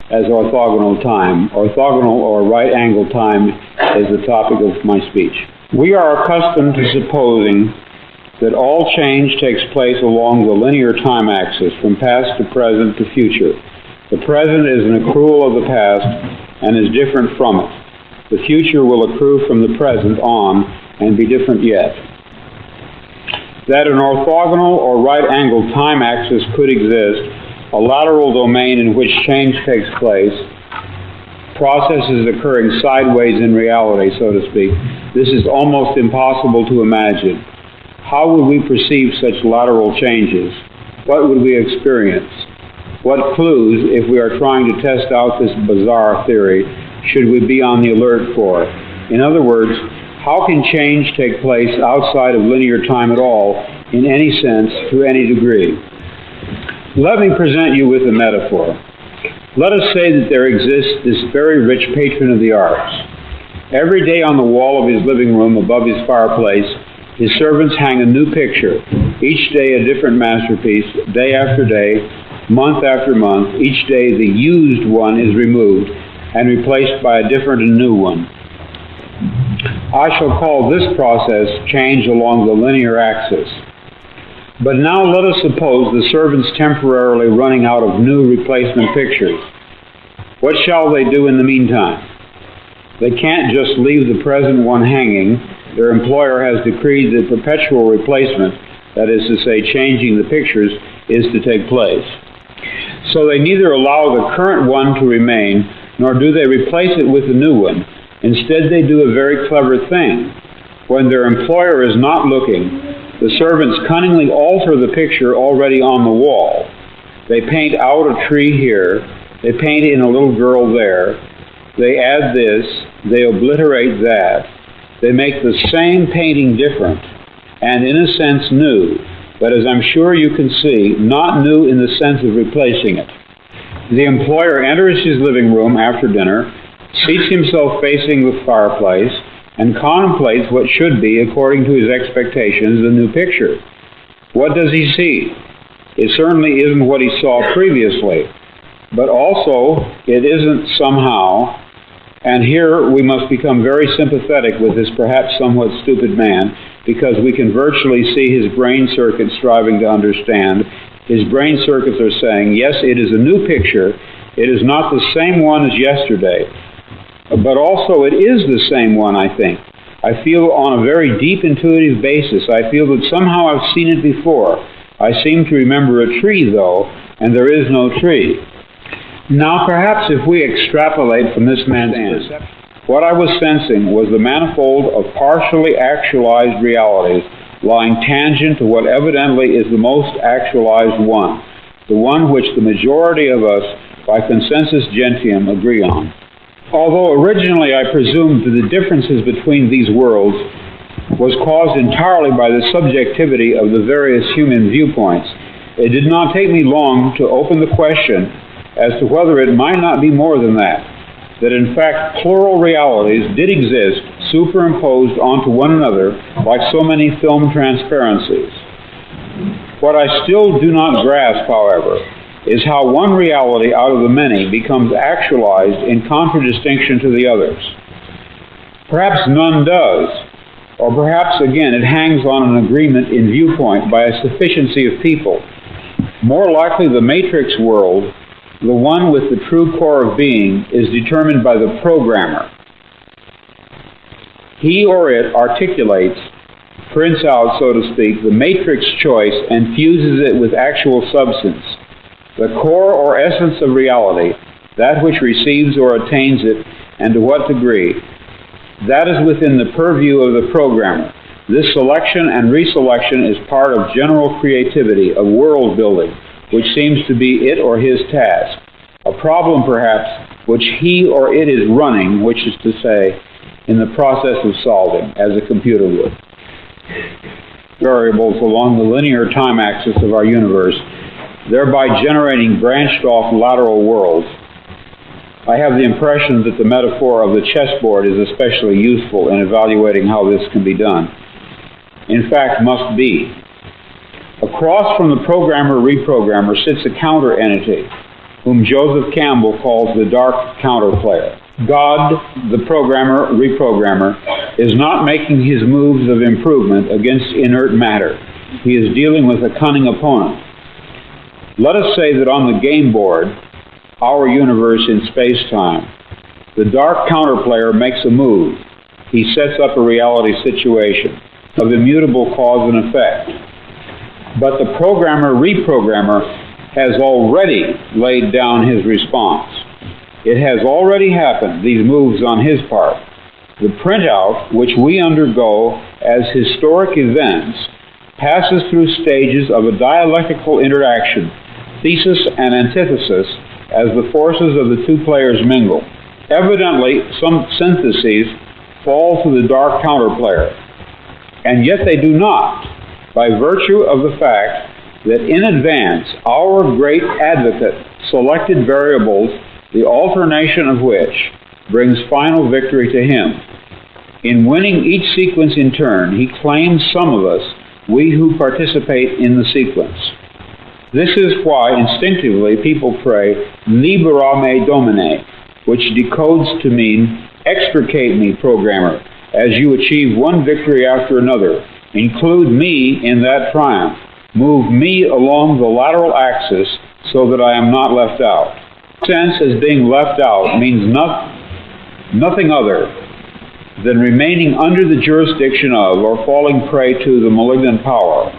as orthogonal time. Orthogonal or right-angled time is the topic of my speech. We are accustomed to supposing that all change takes place along the linear time axis, from past to present to future. The present is an accrual of the past and is different from it. The future will accrue from the present on and be different yet. That an orthogonal or right-angled time axis could exist, a lateral domain in which change takes place, processes occurring sideways in reality, so to speak, this is almost impossible to imagine. How would we perceive such lateral changes? What would we experience? What clues, if we are trying to test out this bizarre theory, should we be on the alert for? In other words, how can change take place outside of linear time at all, in any sense, to any degree? Let me present you with a metaphor. Let us say that there exists this very rich patron of the arts. Every day on the wall of his living room above his fireplace, his servants hang a new picture, each day a different masterpiece, day after day, month after month. Each day the used one is removed and replaced by a different and new one. I shall call this process change along the linear axis. But now let us suppose the servants temporarily running out of new replacement pictures. What shall they do in the meantime? They can't just leave the present one hanging. Their employer has decreed that perpetual replacement, that is to say, changing the pictures, is to take place. So they neither allow the current one to remain, nor do they replace it with a new one. Instead, they do a very clever thing. When their employer is not looking, the servants cunningly alter the picture already on the wall. They paint out a tree here, they paint in a little girl there, they add this, they obliterate that, they make the same painting different, and in a sense new, but as I'm sure you can see, not new in the sense of replacing it. The employer enters his living room after dinner, seats himself facing the fireplace, and contemplates what should be, according to his expectations, the new picture. What does he see? It certainly isn't what he saw previously, but also it isn't somehow, and here we must become very sympathetic with this perhaps somewhat stupid man, because we can virtually see his brain circuits striving to understand. His brain circuits are saying, yes, it is a new picture, it is not the same one as yesterday, but also it is the same one, I think. I feel on a very deep intuitive basis, I feel that somehow I've seen it before. I seem to remember a tree, though, and there is no tree. Now, perhaps if we extrapolate from this man's end, what I was sensing was the manifold of partially actualized realities lying tangent to what evidently is the most actualized one, the one which the majority of us, by consensus gentium, agree on. Although originally I presumed that the differences between these worlds was caused entirely by the subjectivity of the various human viewpoints, it did not take me long to open the question as to whether it might not be more than that in fact plural realities did exist superimposed onto one another like so many film transparencies. What I still do not grasp, however, is how one reality out of the many becomes actualized in contradistinction to the others. Perhaps none does, or perhaps, again, it hangs on an agreement in viewpoint by a sufficiency of people. More likely the matrix world, the one with the true core of being, is determined by the programmer. He or it articulates, prints out, so to speak, the matrix choice and fuses it with actual substance. The core or essence of reality, that which receives or attains it, and to what degree, that is within the purview of the programmer. This selection and reselection is part of general creativity, of world building, which seems to be it or his task. A problem, perhaps, which he or it is running, which is to say, in the process of solving, as a computer would. Variables along the linear time axis of our universe, thereby generating branched-off lateral worlds. I have the impression that the metaphor of the chessboard is especially useful in evaluating how this can be done. In fact, must be. Across from the programmer-reprogrammer sits a counter-entity, whom Joseph Campbell calls the dark counterplayer. God, the programmer, reprogrammer, is not making his moves of improvement against inert matter. He is dealing with a cunning opponent. Let us say that on the game board, our universe in space-time, the dark counterplayer makes a move. He sets up a reality situation of immutable cause and effect. But the programmer, reprogrammer, has already laid down his response. It has already happened, these moves on his part. The printout, which we undergo as historic events, passes through stages of a dialectical interaction, thesis and antithesis, as the forces of the two players mingle. Evidently, some syntheses fall to the dark counterplayer, and yet they do not, by virtue of the fact that in advance our great advocate selected variables, the alternation of which brings final victory to him. In winning each sequence in turn, he claims some of us, we who participate in the sequence. This is why instinctively people pray, Libera me Domine, which decodes to mean, extricate me, programmer, as you achieve one victory after another. Include me in that triumph. Move me along the lateral axis so that I am not left out. Sense as being left out means nothing other than remaining under the jurisdiction of or falling prey to the malignant power.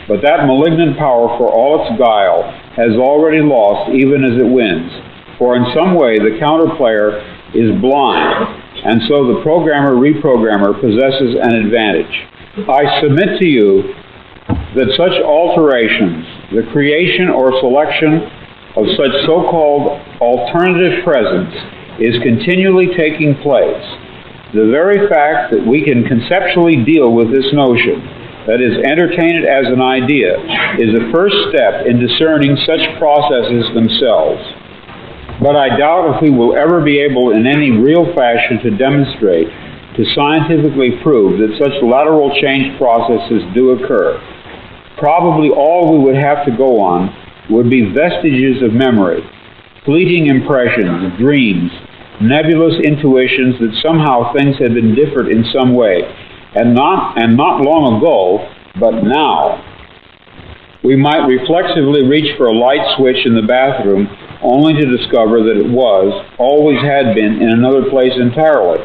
But that malignant power, for all its guile, has already lost even as it wins. For in some way the counterplayer is blind, and so the programmer-reprogrammer possesses an advantage. I submit to you that such alterations, the creation or selection of such so-called alternative presence, is continually taking place. The very fact that we can conceptually deal with this notion, that is, entertain it as an idea, is a first step in discerning such processes themselves. But I doubt if we will ever be able in any real fashion to demonstrate, to scientifically prove that such lateral change processes do occur. Probably all we would have to go on would be vestiges of memory, fleeting impressions, dreams, nebulous intuitions that somehow things had been different in some way, and not long ago, but now. We might reflexively reach for a light switch in the bathroom only to discover that it always had been, in another place entirely.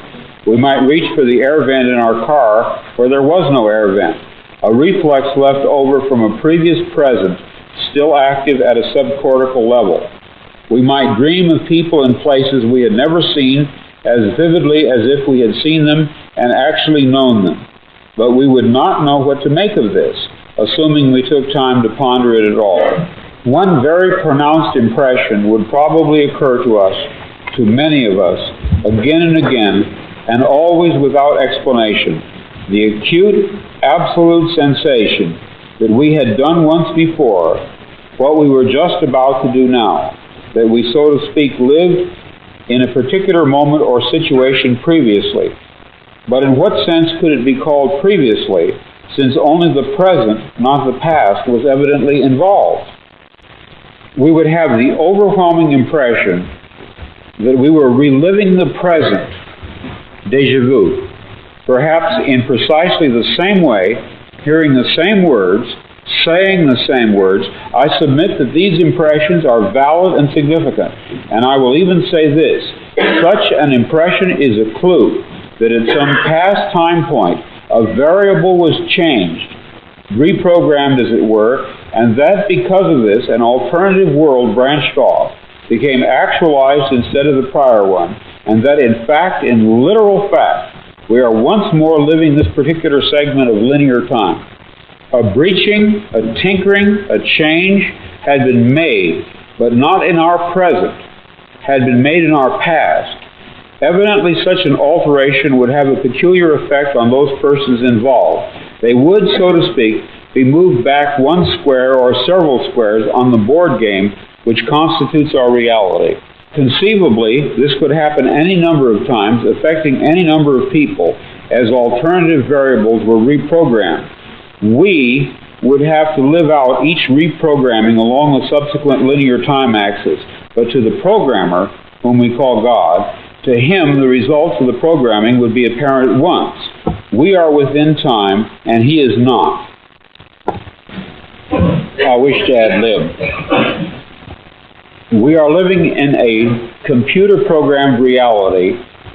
We might reach for the air vent in our car where there was no air vent, a reflex left over from a previous present, still active at a subcortical level. We might dream of people and places we had never seen as vividly as if we had seen them and actually known them. But we would not know what to make of this, assuming we took time to ponder it at all. One very pronounced impression would probably occur to us, to many of us, again and again, and always without explanation. The acute, absolute sensation that we had done once before what we were just about to do now, that we, so to speak, lived in a particular moment or situation previously. But in what sense could it be called previously, since only the present, not the past, was evidently involved? We would have the overwhelming impression that we were reliving the present, déjà vu, perhaps in precisely the same way, hearing the same words, saying the same words. I submit that these impressions are valid and significant, and I will even say this: such an impression is a clue that at some past time point a variable was changed, reprogrammed as it were, and that because of this an alternative world branched off, became actualized instead of the prior one, and that in fact, in literal fact, we are once more living this particular segment of linear time. A breaching, a tinkering, a change had been made, but not in our present, had been made in our past. Evidently, such an alteration would have a peculiar effect on those persons involved. They would, so to speak, be moved back one square or several squares on the board game which constitutes our reality. Conceivably, this could happen any number of times, affecting any number of people, as alternative variables were reprogrammed. We would have to live out each reprogramming along the subsequent linear time axis, but to the programmer, whom we call God, to him the results of the programming would be apparent at once. We are within time, and he is not. I wish to ad-lib. We are living in a computer-programmed reality,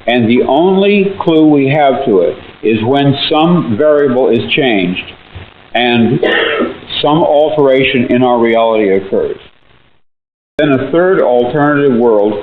and the only clue we have to it is when some variable is changed and some alteration in our reality occurs. Then a third alternative world